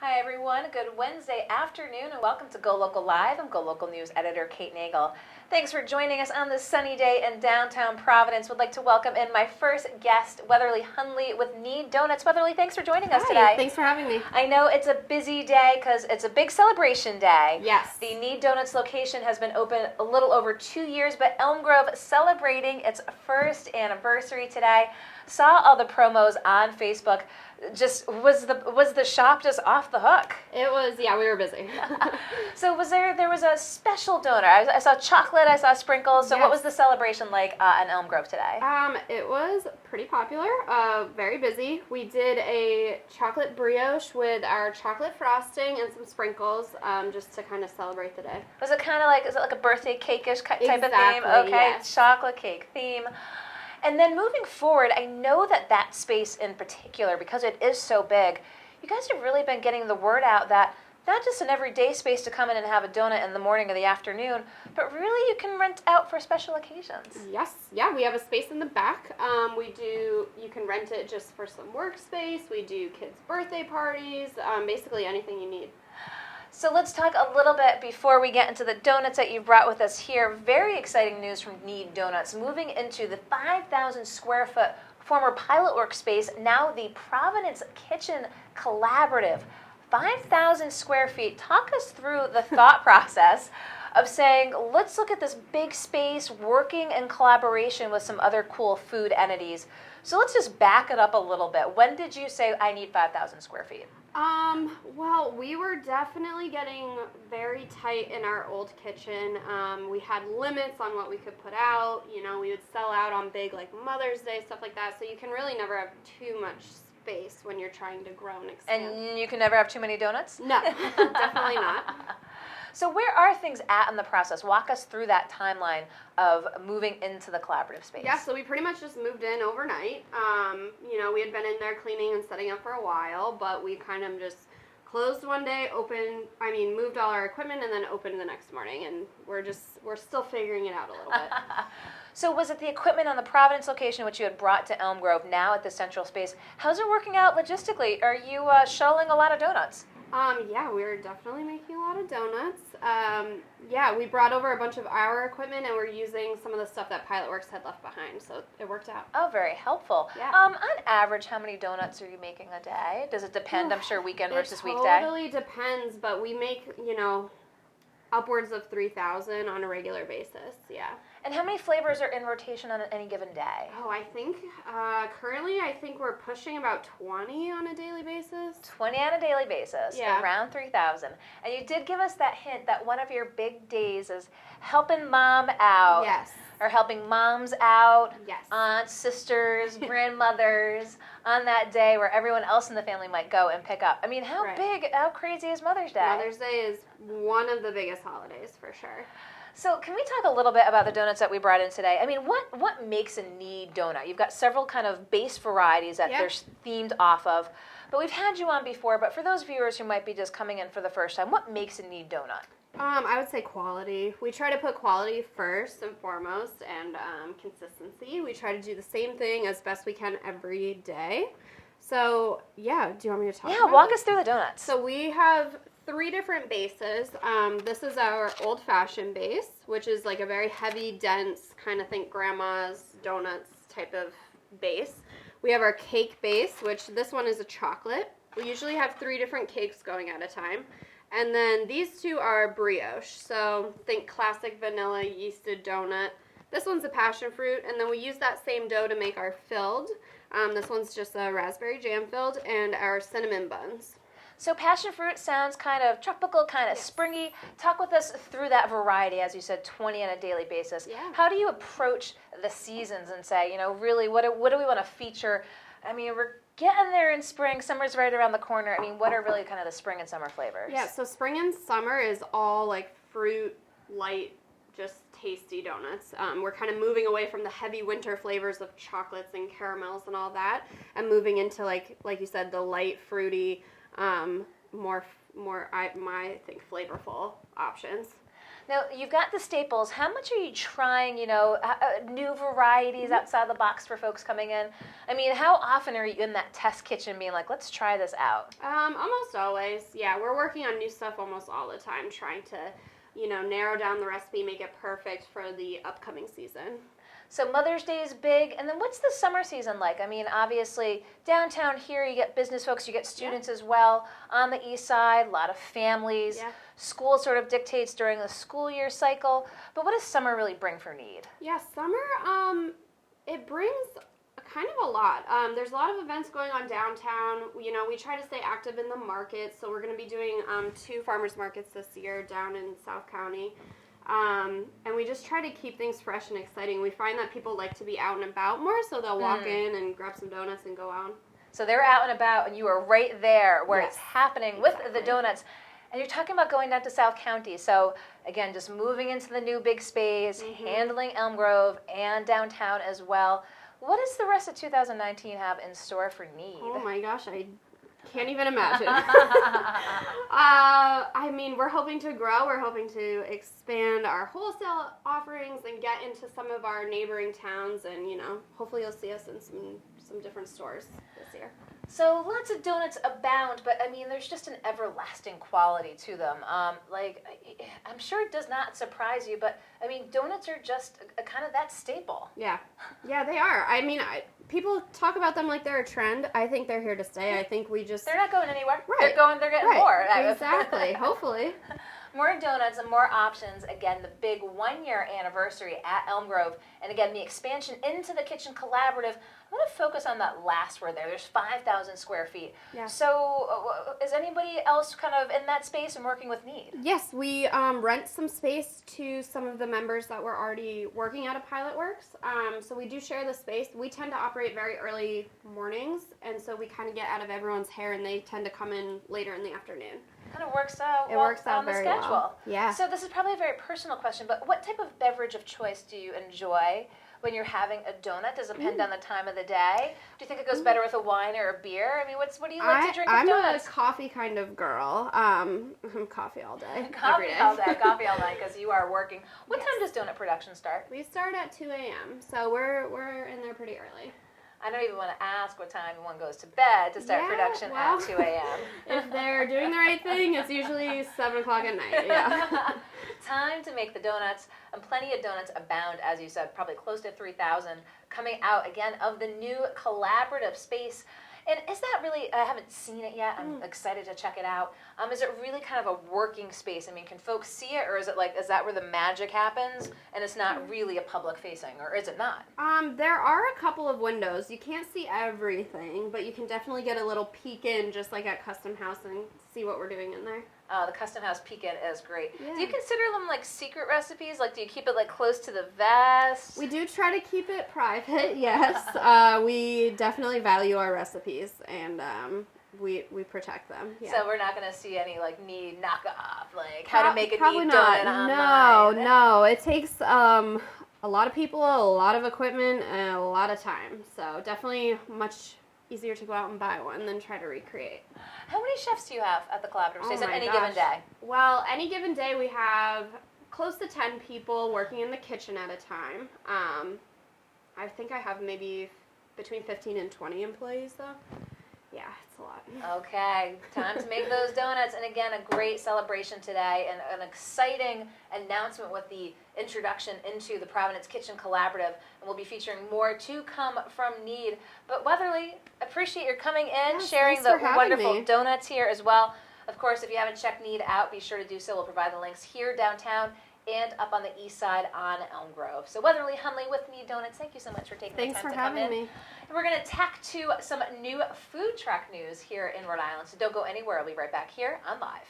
Hi everyone, good Wednesday afternoon and welcome to GoLocal Live. I'm GoLocal News Editor Kate Nagel. Thanks for joining us on this sunny day in downtown Providence. Would like to welcome in my first guest, Wetherly Hundley with Knead Donuts. Wetherly, thanks for joining us today. Thanks for having me. I know it's a busy day because it's a big celebration day. Yes. The Knead Donuts location has been open a little over 2 years, but Elm Grove celebrating its first anniversary today. Saw all the promos on Facebook. Just was the shop just off the hook? It was, yeah, we were busy. So there was a special donut. I saw chocolate, I saw sprinkles. So Yes. What was the celebration like in Elm Grove today? It was pretty popular, very busy. We did a chocolate brioche with our chocolate frosting and some sprinkles, just to kind of celebrate the day. Was it kind of like, is it like a birthday cake-ish type of theme? Exactly, Okay, yes. chocolate cake theme. And then moving forward, I know that space in particular, because it is so big, you guys have really been getting the word out that not just an everyday space to come in and have a donut in the morning or the afternoon, but really you can rent out for special occasions. Yes, yeah, we have a space in the back. You can rent it just for some workspace. We do kids' birthday parties, basically anything you need. So let's talk a little bit before we get into the donuts that you brought with us here. Very exciting news from Knead Donuts. Moving into the 5,000 square foot former pilot workspace, now the Providence Kitchen Collaborative. 5,000 square feet. Talk us through the thought process of saying, let's look at this big space working in collaboration with some other cool food entities. So let's just back it up a little bit. When did you say, I need 5,000 square feet? Well, we were definitely getting very tight in our old kitchen. We had limits on what we could put out. You know, we would sell out on big, like Mother's Day, stuff like that. So you can really never have too much space when you're trying to grow and expand. And you can never have too many donuts? No, definitely not. So where are things at in the process? Walk us through that timeline of moving into the collaborative space. Yeah, so we pretty much just moved in overnight. We had been in there cleaning and setting up for a while, but we kind of just closed one day, moved all our equipment, and then opened the next morning, and we're still figuring it out a little bit. So was it the equipment on the Providence location which you had brought to Elm Grove, now at the central space? How's it working out logistically? Are you shuttling a lot of donuts? Yeah, we're definitely making a lot of donuts. We brought over a bunch of our equipment, and we're using some of the stuff that Pilotworks had left behind, so it worked out. Oh, very helpful. Yeah. On average, how many donuts are you making a day? Does it depend, I'm sure, weekend versus weekday? It totally depends, but we make, upwards of 3,000 on a regular basis, yeah. And how many flavors are in rotation on any given day? Oh, I think, currently, we're pushing about 20 on a daily basis. 20 on a daily basis, Yeah. around 3,000. And you did give us that hint that one of your big days is helping mom out. Yes. Or helping moms out, Yes. aunts, sisters, grandmothers, on that day where everyone else in the family might go and pick up. I mean, how crazy is Mother's Day? Mother's Day is one of the biggest holidays, for sure. So can we talk a little bit about the donuts that we brought in today? I mean, what makes a Knead donut? You've got several kind of base varieties that they're themed off of, but we've had you on before, but for those viewers who might be just coming in for the first time, what makes a Knead donut? I would say quality. We try to put quality first and foremost, and consistency. We try to do the same thing as best we can every day. So, yeah, do you want me to talk about walk it? us through the donuts. So we have 3 different bases. This is our old-fashioned base, which is like a very heavy, dense, kind of think grandma's donuts type of base. We have our cake base, which this one is a chocolate. We usually have 3 different cakes going at a time. And then these 2 are brioche. So think classic vanilla yeasted donut. This one's a passion fruit, and then we use that same dough to make our filled. This one's just a raspberry jam filled, and our cinnamon buns. So passion fruit sounds kind of tropical, kind of springy. Talk with us through that variety, as you said, 20 on a daily basis. Yeah. How do you approach the seasons and say, really, what do we want to feature? I mean, we're getting there in spring. Summer's right around the corner. I mean, what are really kind of the spring and summer flavors? Yeah, so spring and summer is all like fruit, light, just tasty donuts. We're kind of moving away from the heavy winter flavors of chocolates and caramels and all that, and moving into like you said, the light, fruity, more I think flavorful options. Now, you've got the staples. How much are you trying, new varieties outside the box for folks coming in? I mean, how often are you in that test kitchen being like, let's try this out? Almost always. Yeah, we're working on new stuff almost all the time, trying to, narrow down the recipe, make it perfect for the upcoming season. So Mother's Day is big, and then what's the summer season like? I mean, obviously, downtown here, you get business folks, you get students as well. On the east side, a lot of families. Yeah. School sort of dictates during the school year cycle. But what does summer really bring for Knead? Yeah, summer, it brings kind of a lot. There's a lot of events going on downtown. We try to stay active in the market, so we're going to be doing 2 farmers markets this year down in South County. And we just try to keep things fresh and exciting. We find that people like to be out and about more, so they'll walk in and grab some donuts and go on. So they're out and about, and you are right there where Yes, it's happening with the donuts. And you're talking about going down to South County. So, again, just moving into the new big space, handling Elm Grove and downtown as well. What does the rest of 2019 have in store for Knead? Oh my gosh, I can't even imagine. I mean, we're hoping to grow. We're hoping to expand our wholesale offerings and get into some of our neighboring towns, and hopefully you'll see us in some different stores this year. So lots of donuts abound, but I mean, there's just an everlasting quality to them. I'm sure it does not surprise you, but I mean, donuts are just a kind of that staple. Yeah, they are. I mean, people talk about them like they're a trend. I think they're here to stay. I think they're not going anywhere. Right. They're getting more. Exactly. Hopefully. More donuts and more options. Again, the big 1-year anniversary at Elm Grove. And again, the expansion into the Kitchen Collaborative. I'm going to focus on that last word there. There's 5,000 square feet. Yeah. So is anybody else kind of in that space and working with Knead? Yes, we rent some space to some of the members that were already working out of Pilot Works. So we do share the space. We tend to operate very early mornings, and so we kind of get out of everyone's hair, and they tend to come in later in the afternoon. Kind of works out on the schedule. Well. Yeah. So this is probably a very personal question, but what type of beverage of choice do you enjoy when you're having a donut? Does it depend on the time of the day? Do you think it goes better with a wine or a beer? I mean, what do you like to drink with donuts? I'm a coffee kind of girl. Coffee all day. Coffee all day, coffee all night, because you are working. What time does donut production start? We start at 2 a.m., so we're in there pretty early. I don't even want to ask what time one goes to bed to start production at 2 a.m. If they're doing the right thing, it's usually 7 o'clock at night, yeah. Time to make the donuts, and plenty of donuts abound, as you said, probably close to 3,000, coming out, again, of the new collaborative space. And is that really, I haven't seen it yet, I'm excited to check it out. Is it really kind of a working space? I mean, can folks see it, or is that where the magic happens, and it's not really a public facing, or is it not? There are a couple of windows. You can't see everything, but you can definitely get a little peek in, just like at Custom House, and see what we're doing in there. The Custom House peek-in is great. Yeah. Do you consider them like secret recipes? Like, do you keep it like close to the vest? We do try to keep it private, yes. We definitely value our recipes, and we protect them. Yeah. So we're not going to see any like Knead knockoff, like how to make a probably Knead not. donut online. No. It takes a lot of people, a lot of equipment, and a lot of time. So definitely much easier to go out and buy one than try to recreate. How many chefs do you have at the collaborative space at any gosh. given day? Well, any given day we have close to 10 people working in the kitchen at a time. I think I have maybe between 15 and 20 employees though. Yeah, it's a lot. Okay, time to make those donuts. And again, a great celebration today and an exciting announcement with the introduction into the Providence Kitchen Collaborative. And we'll be featuring more to come from Knead. But Wetherly, appreciate your coming in, sharing the wonderful donuts here as well. Of course, if you haven't checked Knead out, be sure to do so. We'll provide the links here downtown and up on the east side on Elm Grove. So Wetherly, Hundley with Knead Donuts, thank you so much for taking the time to come in. Thanks for having me. And we're going to tack to some new food truck news here in Rhode Island. So don't go anywhere. I'll be right back here on Live.